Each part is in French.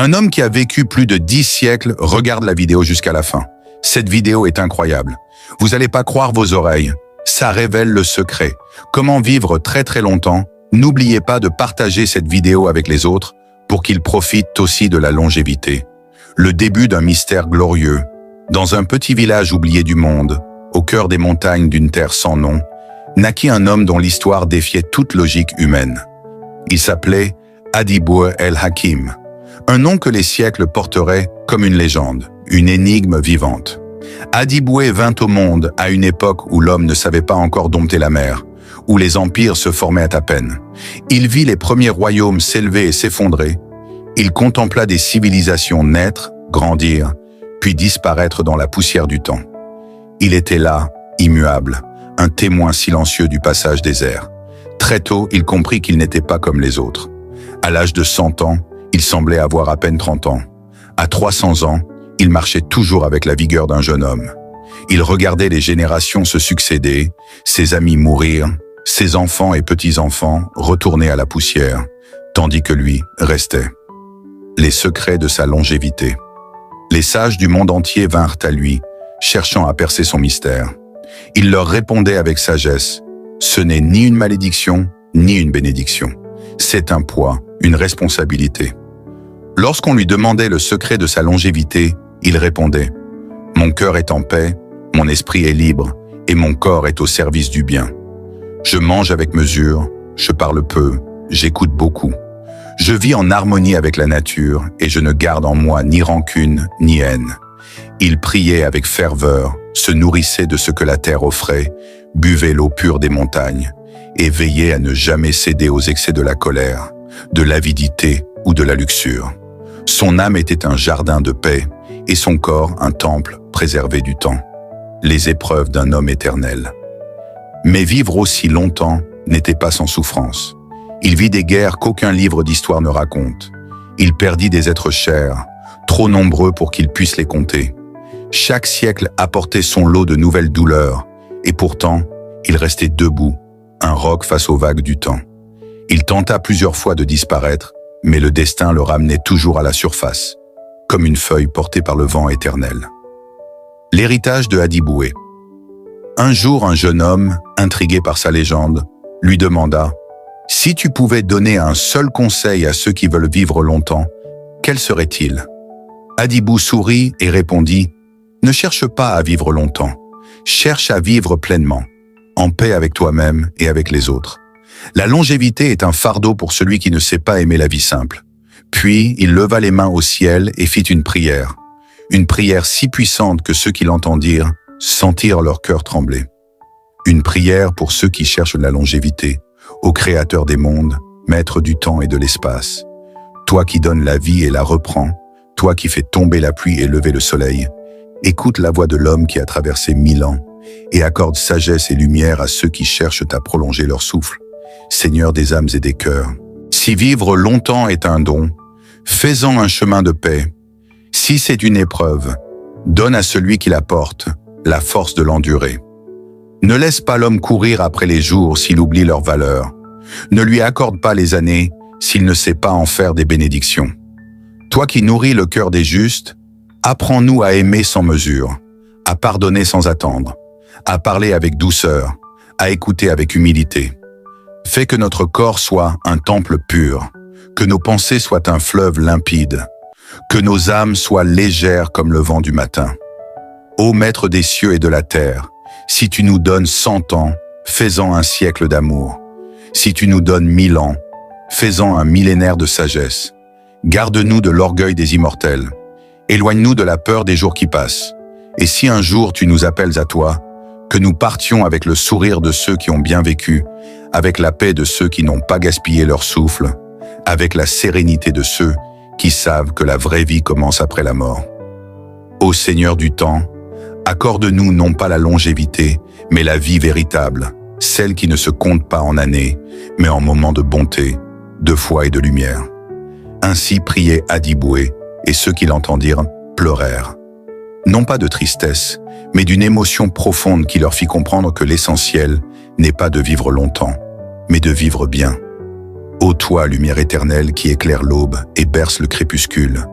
Un homme qui a vécu plus de 10 siècles regarde la vidéo jusqu'à la fin. Cette vidéo est incroyable. Vous n'allez pas croire vos oreilles. Ça révèle le secret. Comment vivre très très longtemps. N'oubliez pas de partager cette vidéo avec les autres pour qu'ils profitent aussi de la longévité. Le début d'un mystère glorieux. Dans un petit village oublié du monde, au cœur des montagnes d'une terre sans nom, naquit un homme dont l'histoire défiait toute logique humaine. Il s'appelait Adiboué el-Hakim, un nom que les siècles porteraient comme une légende, une énigme vivante. Adiboué vint au monde à une époque où l'homme ne savait pas encore dompter la mer, où les empires se formaient à peine. Il vit les premiers royaumes s'élever et s'effondrer. Il contempla des civilisations naître, grandir, puis disparaître dans la poussière du temps. Il était là, immuable, un témoin silencieux du passage des ères. Très tôt, il comprit qu'il n'était pas comme les autres. À l'âge de 100 ans, il semblait avoir à peine 30 ans. À 300 ans, il marchait toujours avec la vigueur d'un jeune homme. Il regardait les générations se succéder, ses amis mourir, ses enfants et petits-enfants retourner à la poussière, tandis que lui restait. Les secrets de sa longévité. Les sages du monde entier vinrent à lui, cherchant à percer son mystère. Il leur répondait avec sagesse, « Ce n'est ni une malédiction, ni une bénédiction. C'est un poids, une responsabilité. » Lorsqu'on lui demandait le secret de sa longévité, il répondait, « Mon cœur est en paix, mon esprit est libre, et mon corps est au service du bien. Je mange avec mesure, je parle peu, j'écoute beaucoup. Je vis en harmonie avec la nature, et je ne garde en moi ni rancune, ni haine. » Il priait avec ferveur, se nourrissait de ce que la terre offrait, buvait l'eau pure des montagnes, et veillait à ne jamais céder aux excès de la colère, de l'avidité ou de la luxure. Son âme était un jardin de paix, et son corps un temple préservé du temps, les épreuves d'un homme éternel. Mais vivre aussi longtemps n'était pas sans souffrance. Il vit des guerres qu'aucun livre d'histoire ne raconte. Il perdit des êtres chers, trop nombreux pour qu'il puisse les compter. Chaque siècle apportait son lot de nouvelles douleurs, et pourtant, il restait debout, un roc face aux vagues du temps. Il tenta plusieurs fois de disparaître, mais le destin le ramenait toujours à la surface, comme une feuille portée par le vent éternel. L'héritage de Adiboué. Un jour, un jeune homme, intrigué par sa légende, lui demanda « Si tu pouvais donner un seul conseil à ceux qui veulent vivre longtemps, quel serait-il » Adibou sourit et répondit « Ne cherche pas à vivre longtemps, cherche à vivre pleinement, en paix avec toi-même et avec les autres. La longévité est un fardeau pour celui qui ne sait pas aimer la vie simple. » Puis il leva les mains au ciel et fit une prière si puissante que ceux qui l'entendirent sentirent leur cœur trembler. Une prière pour ceux qui cherchent la longévité, au Créateur des mondes, Maître du temps et de l'espace. Toi qui donnes la vie et la reprends, toi qui fais tomber la pluie et lever le soleil, écoute la voix de l'homme qui a traversé 1000 ans et accorde sagesse et lumière à ceux qui cherchent à prolonger leur souffle. Seigneur des âmes et des cœurs, si vivre longtemps est un don, fais-en un chemin de paix. Si c'est une épreuve, donne à celui qui la porte la force de l'endurer. Ne laisse pas l'homme courir après les jours s'il oublie leur valeur. Ne lui accorde pas les années s'il ne sait pas en faire des bénédictions. Toi qui nourris le cœur des justes, apprends-nous à aimer sans mesure, à pardonner sans attendre, à parler avec douceur, à écouter avec humilité. Fais que notre corps soit un temple pur, que nos pensées soient un fleuve limpide, que nos âmes soient légères comme le vent du matin. Ô Maître des cieux et de la terre, si tu nous donnes 100 ans, fais-en un siècle d'amour. Si tu nous donnes 1000 ans, fais-en un millénaire de sagesse. Garde-nous de l'orgueil des immortels. Éloigne-nous de la peur des jours qui passent. Et si un jour tu nous appelles à toi, que nous partions avec le sourire de ceux qui ont bien vécu, avec la paix de ceux qui n'ont pas gaspillé leur souffle, avec la sérénité de ceux qui savent que la vraie vie commence après la mort. Ô Seigneur du temps, accorde-nous non pas la longévité, mais la vie véritable, celle qui ne se compte pas en années, mais en moments de bonté, de foi et de lumière. Ainsi priait Adiboué, et ceux qui l'entendirent pleurèrent. Non pas de tristesse, mais d'une émotion profonde qui leur fit comprendre que l'essentiel n'est pas de vivre longtemps, mais de vivre bien. Ô toi, lumière éternelle qui éclaire l'aube et berce le crépuscule,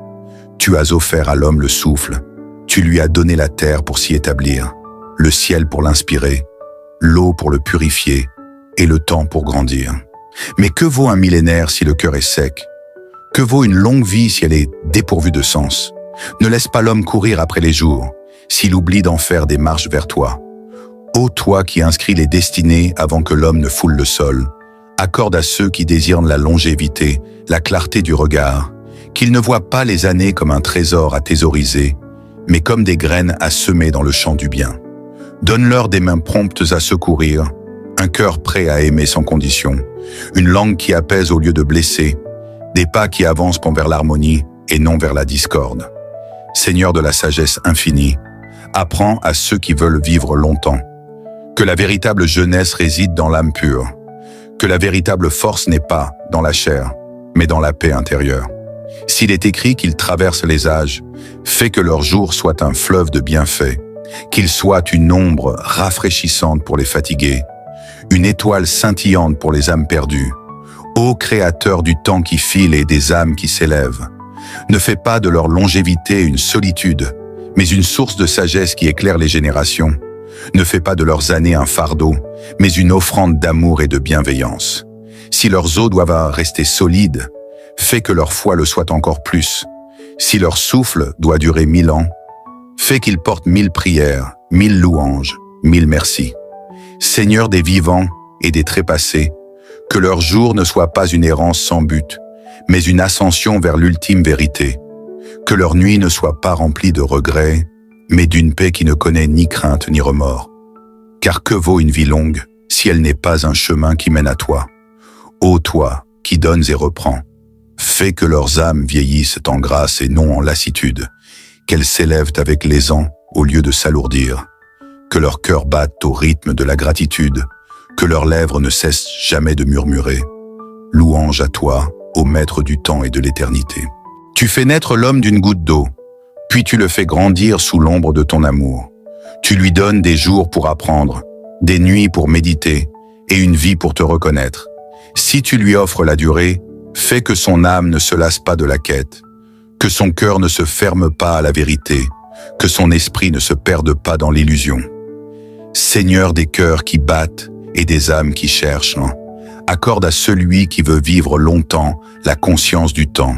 tu as offert à l'homme le souffle, tu lui as donné la terre pour s'y établir, le ciel pour l'inspirer, l'eau pour le purifier et le temps pour grandir. Mais que vaut un millénaire si le cœur est sec? Que vaut une longue vie si elle est dépourvue de sens? Ne laisse pas l'homme courir après les jours, s'il oublie d'en faire des marches vers toi. Ô toi qui inscris les destinées avant que l'homme ne foule le sol, accorde à ceux qui désirent la longévité, la clarté du regard, qu'ils ne voient pas les années comme un trésor à thésauriser, mais comme des graines à semer dans le champ du bien. Donne-leur des mains promptes à secourir, un cœur prêt à aimer sans condition, une langue qui apaise au lieu de blesser, des pas qui avancent vers l'harmonie et non vers la discorde. Seigneur de la sagesse infinie, apprends à ceux qui veulent vivre longtemps que la véritable jeunesse réside dans l'âme pure, que la véritable force n'est pas dans la chair, mais dans la paix intérieure. S'il est écrit qu'ils traversent les âges, fais que leur jour soit un fleuve de bienfaits, qu'ils soient une ombre rafraîchissante pour les fatigués, une étoile scintillante pour les âmes perdues. Ô Créateur du temps qui file et des âmes qui s'élèvent, ne fais pas de leur longévité une solitude, mais une source de sagesse qui éclaire les générations. Ne fais pas de leurs années un fardeau, mais une offrande d'amour et de bienveillance. Si leurs os doivent rester solides, fais que leur foi le soit encore plus. Si leur souffle doit durer 1000 ans, fais qu'ils portent 1000 prières, 1000 louanges, 1000 merci. Seigneur des vivants et des trépassés, que leur jour ne soit pas une errance sans but, mais une ascension vers l'ultime vérité. Que leur nuit ne soit pas remplie de regrets, mais d'une paix qui ne connaît ni crainte ni remords. Car que vaut une vie longue si elle n'est pas un chemin qui mène à toi? Ô toi, qui donnes et reprends, fais que leurs âmes vieillissent en grâce et non en lassitude, qu'elles s'élèvent avec les ans au lieu de s'alourdir, que leur cœur batte au rythme de la gratitude, que leurs lèvres ne cessent jamais de murmurer. Louange à toi, ô maître du temps et de l'éternité. Tu fais naître l'homme d'une goutte d'eau, puis tu le fais grandir sous l'ombre de ton amour. Tu lui donnes des jours pour apprendre, des nuits pour méditer et une vie pour te reconnaître. Si tu lui offres la durée, fais que son âme ne se lasse pas de la quête, que son cœur ne se ferme pas à la vérité, que son esprit ne se perde pas dans l'illusion. Seigneur des cœurs qui battent et des âmes qui cherchent, accorde à celui qui veut vivre longtemps la conscience du temps,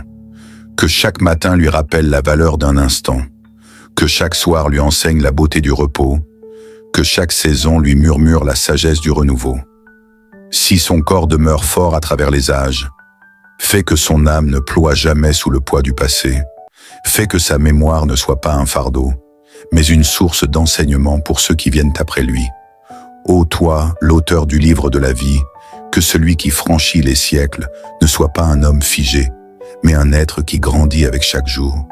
que chaque matin lui rappelle la valeur d'un instant, que chaque soir lui enseigne la beauté du repos, que chaque saison lui murmure la sagesse du renouveau. Si son corps demeure fort à travers les âges, fais que son âme ne ploie jamais sous le poids du passé, fais que sa mémoire ne soit pas un fardeau, mais une source d'enseignement pour ceux qui viennent après lui. Ô toi, l'auteur du livre de la vie, que celui qui franchit les siècles ne soit pas un homme figé, mais un être qui grandit avec chaque jour.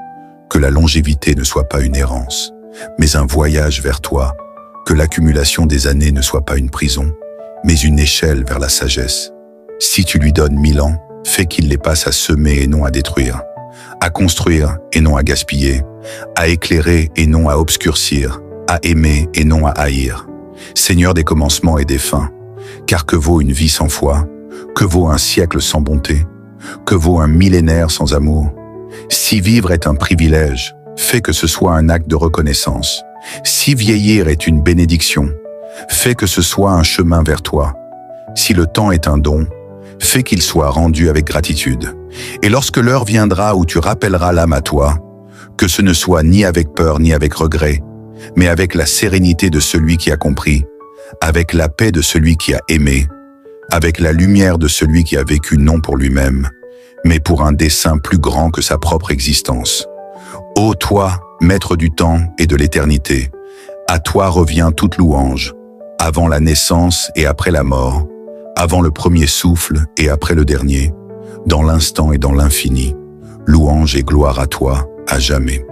Que la longévité ne soit pas une errance, mais un voyage vers toi. Que l'accumulation des années ne soit pas une prison, mais une échelle vers la sagesse. Si tu lui donnes 1000 ans, fais qu'il les passe à semer et non à détruire, à construire et non à gaspiller, à éclairer et non à obscurcir, à aimer et non à haïr. Seigneur des commencements et des fins, car que vaut une vie sans foi? Que vaut un siècle sans bonté? Que vaut un millénaire sans amour? Si vivre est un privilège, fais que ce soit un acte de reconnaissance. Si vieillir est une bénédiction, fais que ce soit un chemin vers toi. Si le temps est un don, fais qu'il soit rendu avec gratitude. Et lorsque l'heure viendra où tu rappelleras l'âme à toi, que ce ne soit ni avec peur ni avec regret, mais avec la sérénité de celui qui a compris, avec la paix de celui qui a aimé, avec la lumière de celui qui a vécu non pour lui-même, mais pour un dessein plus grand que sa propre existence. Ô toi, maître du temps et de l'éternité, à toi revient toute louange, avant la naissance et après la mort, avant le premier souffle et après le dernier, dans l'instant et dans l'infini. Louange et gloire à toi, à jamais.